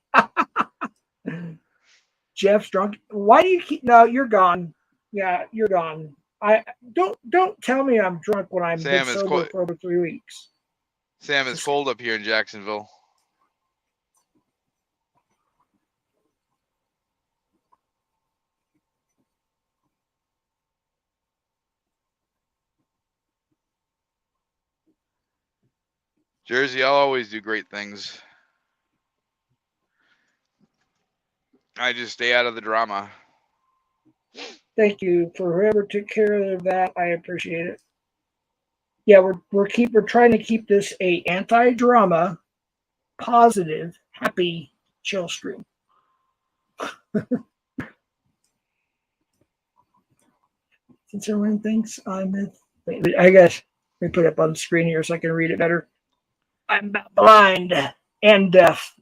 Jeff's drunk. Why do you keep? No, you're gone. Yeah, you're gone. I don't tell me I'm drunk when I'm been sober for over 3 weeks. Sam, it's cold up here in Jacksonville. Jersey, I'll always do great things. I just stay out of the drama. Thank you for whoever took care of that. I appreciate it. Yeah, we're trying to keep this a anti-drama, positive, happy, chill stream. Since everyone thinks I'm I guess Let me put it up on the screen here so I can read it better. I'm blind and deaf.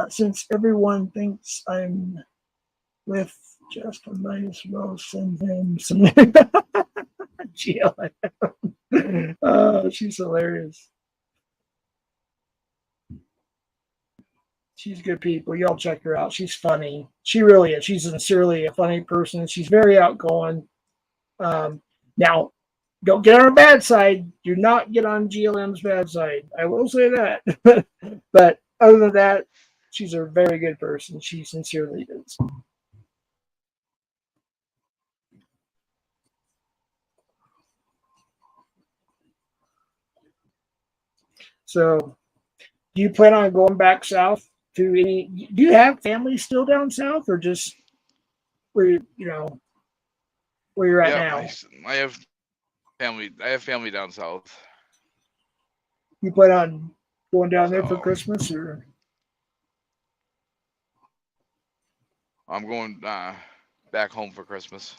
Since everyone thinks I'm with Justin, might as well send him some GLM. Oh, she's hilarious. She's good people. Y'all check her out. She's funny. She really is. She's sincerely a funny person. She's very outgoing. Now, don't get on her bad side. Do not get on GLM's bad side. I will say that. But other than that, she's a very good person. She sincerely is. So, do you plan on going back south to any? Do you have family still down south, or just where where you're at now? I have family. I have family down south. You plan on going down there for Christmas, or? I'm going back home for Christmas.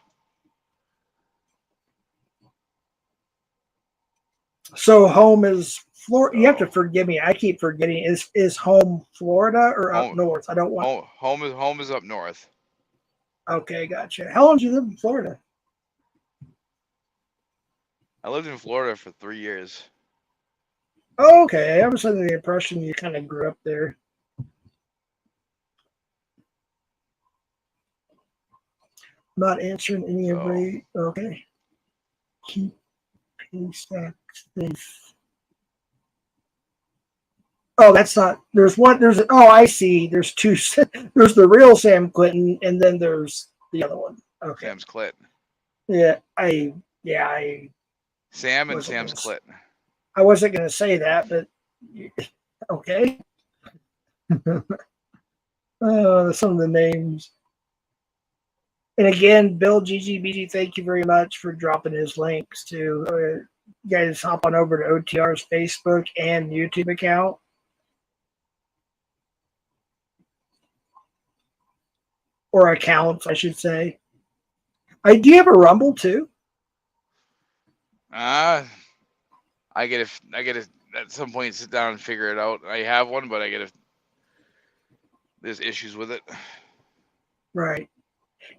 So home is Florida. You have to forgive me. I keep forgetting. Is home Florida or up north? I don't want. Home is up north. Okay, gotcha. How long did you live in Florida? I lived in Florida for 3 years. Oh, okay, I was under the impression you kind of grew up there. Not answering any of the. Okay. Keep pace safe. Oh, that's not. There's one. There's. Oh, I see. There's two. There's the real Sam Clinton, and then there's the other one. Okay. Sam's Clit. Yeah, Sam and Sam's Clit. I wasn't going to say that, but okay. Some of the names. And again, Bill GGBG, thank you very much for dropping his links to. You guys hop on over to OTR's Facebook and YouTube account. Or accounts, I should say. Do you have a Rumble too? I get to at some point sit down and figure it out. I have one, but there's issues with it. Right.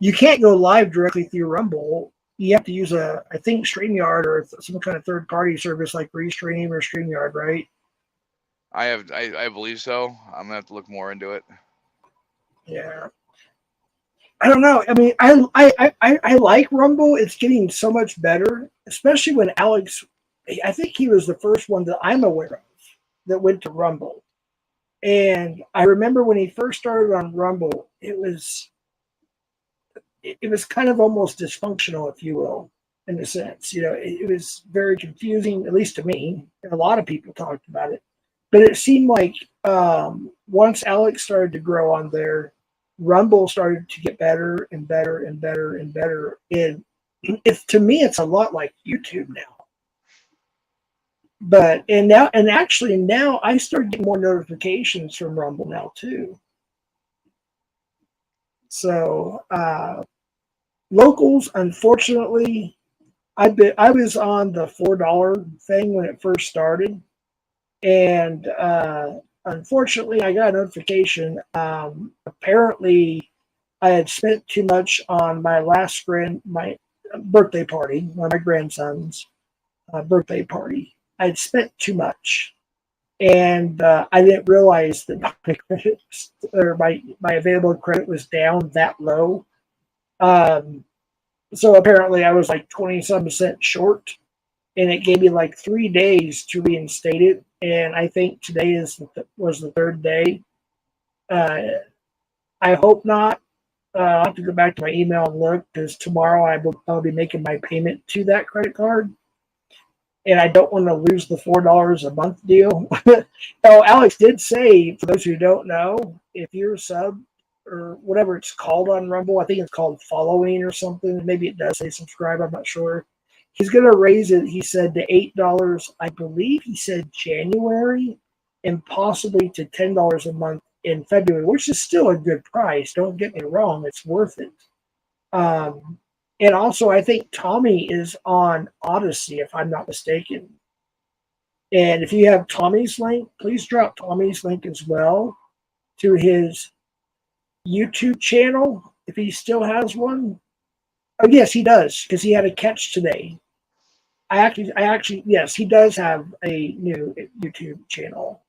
You can't go live directly through Rumble. You have to use I think StreamYard or some kind of third-party service like Restream or StreamYard, right? I believe so. I'm gonna have to look more into it. Yeah. I don't know. I mean, I like Rumble. It's getting so much better, especially when Alex. I think he was the first one that I'm aware of that went to Rumble. And I remember when he first started on Rumble, it was kind of almost dysfunctional, if you will, in a sense. It was very confusing, at least to me. And a lot of people talked about it. But it seemed like once Alex started to grow on there, Rumble started to get better and better and better and better. And to me, it's a lot like YouTube now. Actually now I started getting more notifications from Rumble now too. So locals, unfortunately, I was on the $4 thing when it first started, and unfortunately, I got a notification. Apparently, I had spent too much on my my birthday party, one of my grandson's birthday party. I had spent too much, and I didn't realize that my credit or my available credit was down that low. So apparently, I was like 20-some% short, and it gave me like 3 days to reinstate it. And I think today was the third day. I hope not. I'll have to go back to my email and look, because tomorrow I'll be making my payment to that credit card. And I don't want to lose the $4 a month deal. Oh, Alex did say, for those who don't know, if you're a sub or whatever it's called on Rumble, I think it's called following or something. Maybe it does say subscribe. I'm not sure. He's going to raise it, he said, to $8. I believe he said January, and possibly to $10 a month in February, which is still a good price. Don't get me wrong. It's worth it. And And also, I think Tommy is on Odyssey, if I'm not mistaken. And if you have Tommy's link, please drop Tommy's link as well to his YouTube channel, if he still has one. Oh, yes, he does, because he had a catch today. Yes, he does have a new YouTube channel.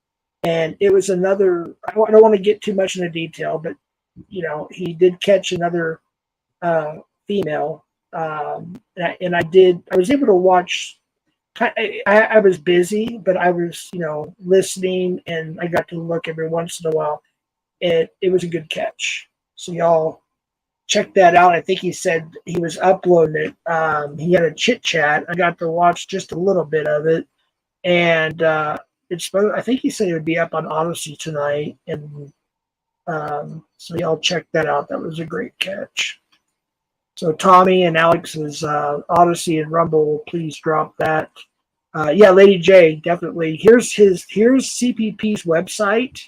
And it was another, I don't want to get too much into detail, but, he did catch another female. And I was able to watch. I was busy, but I was, listening, and I got to look every once in a while. It was a good catch. So y'all check that out. I think he said he was uploading it. He had a chit chat. I got to watch just a little bit of it, and I think he said it would be up on Odyssey tonight, and so y'all check that out. That was a great catch. So Tommy and Alex's Odyssey and Rumble, please drop that. Yeah, Lady J, definitely. Here's CPP's website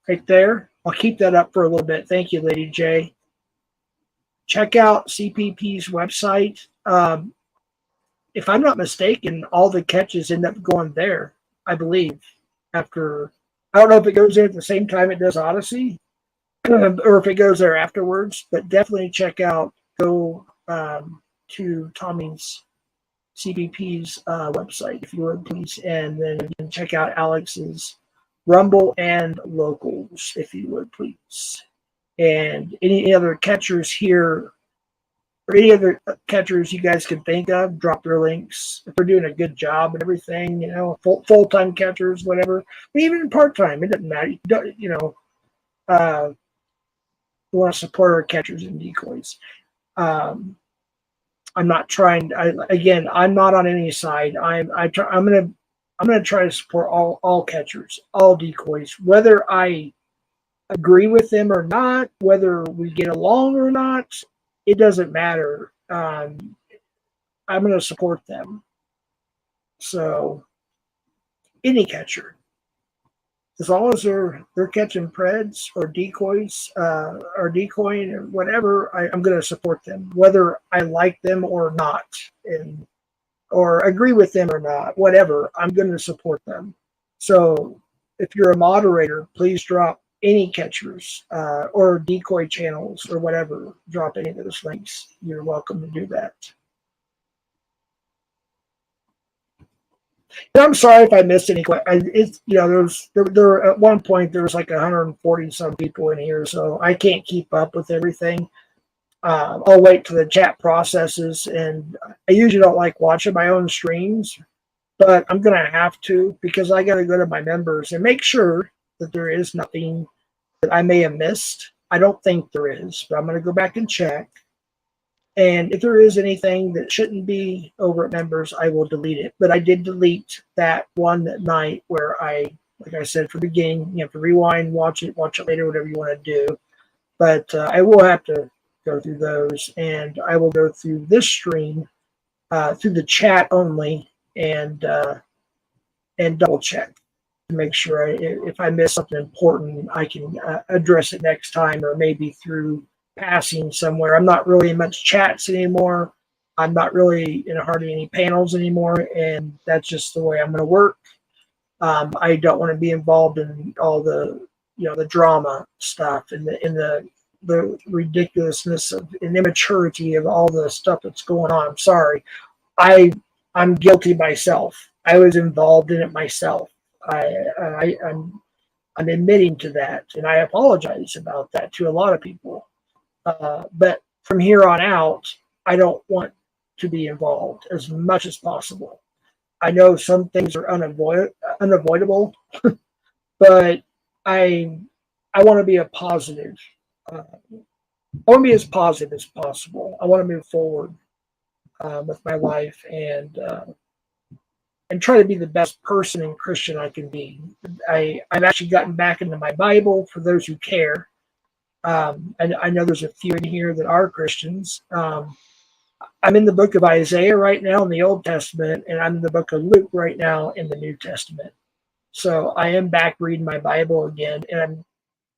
right there. I'll keep that up for a little bit. Thank you, Lady J. Check out CPP's website. If I'm not mistaken, all the catches end up going there, I believe. I don't know if it goes there at the same time it does Odyssey, or if it goes there afterwards, but definitely go to Tommy's CPP's website, if you would, please. And then you can check out Alex's Rumble and Locals, if you would, please. And any other catchers here, or any other catchers you guys can think of, drop their links. If they're doing a good job and everything, full-time catchers, whatever. Even part-time, it doesn't matter. We want to support our catchers and decoys. I'm not trying. I'm not on any side. I'm gonna try to support all catchers, all decoys, whether I agree with them or not, whether we get along or not. It doesn't matter. I'm gonna support them. So any catcher, as long as they're catching preds or decoys or decoying or whatever, I'm going to support them, whether I like them or not, or agree with them or not, whatever. I'm going to support them. So if you're a moderator, please drop any catchers or decoy channels or whatever. Drop any of those links. You're welcome to do that. And I'm sorry if I missed any questions. There at one point there was like 140 some people in here, so I can't keep up with everything. I'll wait till the chat processes, and I usually don't like watching my own streams, but I'm gonna have to, because I gotta go to my members and make sure that there is nothing that I may have missed. I don't think there is, but I'm gonna go back and check. And if there is anything that shouldn't be over at members, I will delete it. But I did delete that one night where like I said, for the beginning, you have to rewind, watch it later, whatever you want to do. But I will have to go through those, and I will go through this stream through the chat only, and double check to make sure if I miss something important, I can address it next time, or maybe through passing somewhere. I'm not really in much chats anymore. I'm not really in hardly any panels anymore, and that's just the way I'm going to work. I don't want to be involved in all the the drama stuff and the ridiculousness of and immaturity of all the stuff that's going on. I'm sorry. I'm guilty myself. I was involved in it myself. I'm admitting to that, and I apologize about that to a lot of people. But from here on out, I don't want to be involved as much as possible. I know some things are unavoidable, but I want to be a positive. I want to be as positive as possible. I want to move forward with my life and try to be the best person and Christian I can be. I've actually gotten back into my Bible, for those who care. And I know there's a few in here that are Christians. I'm in the book of Isaiah right now in the Old Testament, and I'm in the book of Luke right now in the New Testament. So I am back reading my Bible again, and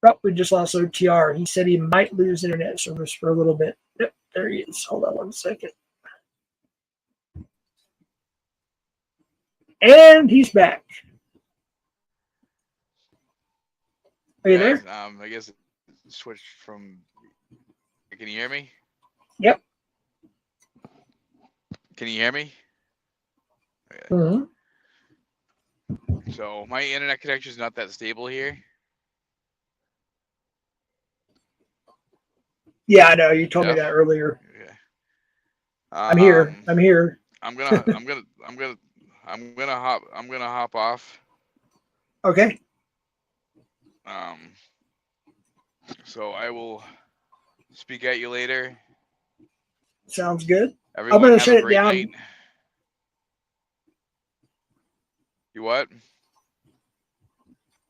Oh, we just lost OTR. He said he might lose internet service for a little bit. Yep, there he is. Hold on one second. And he's back. Are you there? I guess it switched from. Can you hear me? Yep. Can you hear me? Okay. Mm-hmm. So my internet connection is not that stable here. Yeah, I know. You told me Jeff? that earlier. Okay. I'm here. I'm here. I'm gonna hop off. Okay. So I will speak at you later. Sounds good. Everyone, I'm gonna have shut a it great down. night. You what?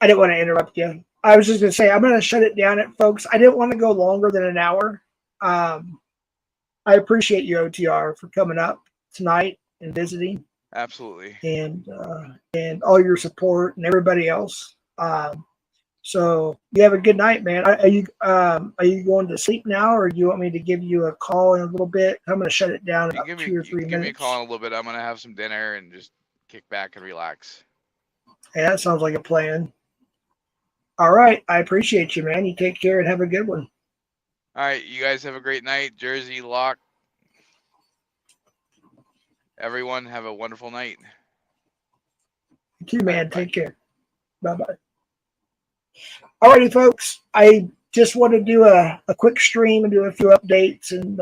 I didn't want to interrupt you. I was just gonna say I'm gonna shut it down, folks. I didn't want to go longer than an hour. I appreciate you, OTR, for coming up tonight and visiting, Absolutely. and all your support and everybody else. So you have a good night, man. Are you going to sleep now, or do you want me to give you a call in a little bit? I'm going to shut it down in about 2 or 3 minutes. Give me a call in a little bit. I'm gonna have some dinner and just kick back and relax. Yeah, that sounds like a plan. All right, I appreciate you, man. You take care and have a good one. All right, you guys have a great night. Jersey Lock. Everyone have a wonderful night. You too, man. Right, take care. Bye-bye. All righty, folks. I just want to do a quick stream and do a few updates. And,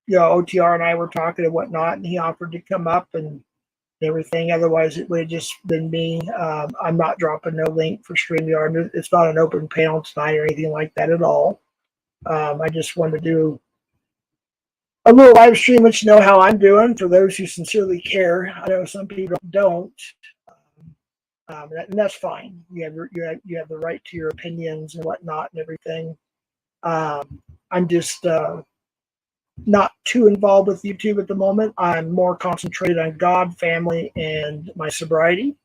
OTR and I were talking and whatnot, and he offered to come up and everything. Otherwise, it would have just been me. I'm not dropping no link for StreamYard. It's not an open panel tonight or anything like that at all. I just wanted to do a little live stream, let you know how I'm doing for those who sincerely care. I know some people don't. And that's fine. You have the right to your opinions and whatnot and everything. I'm just not too involved with YouTube at the moment. I'm more concentrated on God, family, and my sobriety.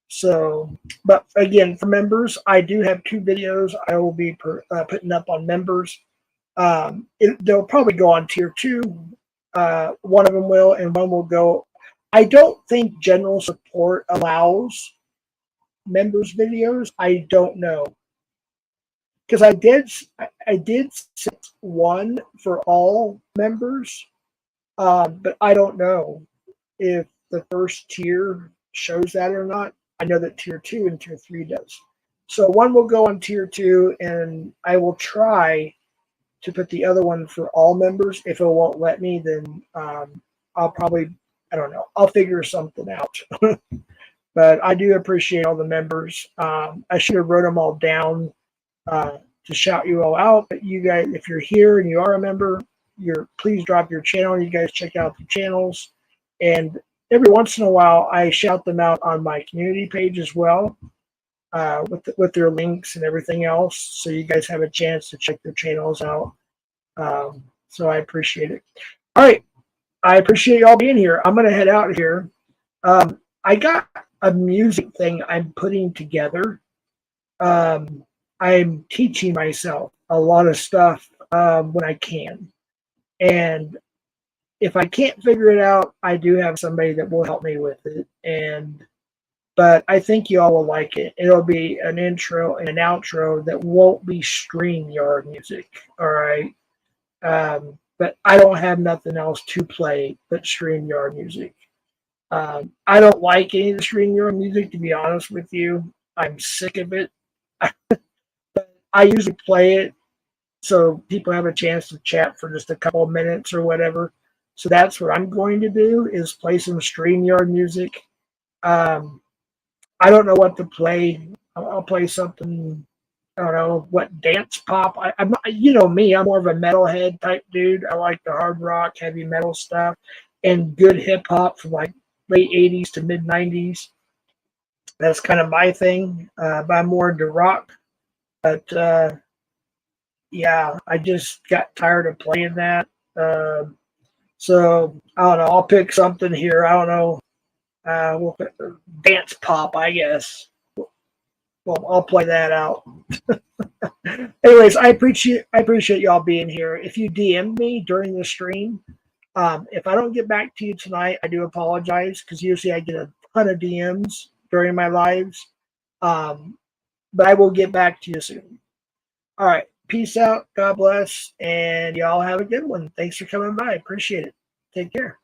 So, but again, for members, I do have 2 videos I will be putting up on members. They'll probably go on tier 2. One of them will, and one will go. I don't think general support allows members videos. I don't know, because I did set one for all members, but I don't know if the first tier shows that or not. I know that tier 2 and tier 3 does. So one will go on tier 2, and I will try to put the other one for all members. If it won't let me, then I'll probably, I don't know, I'll figure something out. But I do appreciate all the members. I should have wrote them all down to shout you all out. But you guys, if you're here and you are a member, please drop your channel. You guys check out the channels. And every once in a while, I shout them out on my community page as well, with their links and everything else. So you guys have a chance to check their channels out. So I appreciate it. All right. I appreciate y'all being here. I'm going to head out here. I got a music thing I'm putting together. I'm teaching myself a lot of stuff when I can. And if I can't figure it out, I do have somebody that will help me with it. But I think you all will like it. It'll be an intro and an outro that won't be StreamYard music. All right. But I don't have nothing else to play but StreamYard music. I don't like any of the StreamYard music, to be honest with you. I'm sick of it. But I usually play it so people have a chance to chat for just a couple of minutes or whatever. So that's what I'm going to do, is play some StreamYard music. I don't know what to play. I'll play something, I don't know, what, dance pop. I'm not, you know me, I'm more of a metalhead type dude. I like the hard rock, heavy metal stuff, and good hip hop from like late 80s to mid 90s. That's kind of my thing. But I'm more into rock. But yeah, I just got tired of playing that. So I don't know. I'll pick something here. I don't know. We'll pick dance pop, I guess. Well, I'll play that out. Anyways, I appreciate y'all being here. If you DM me during the stream, if I don't get back to you tonight, I do apologize because usually I get a ton of DMs during my lives. But I will get back to you soon. All right. Peace out. God bless. And y'all have a good one. Thanks for coming by. Appreciate it. Take care.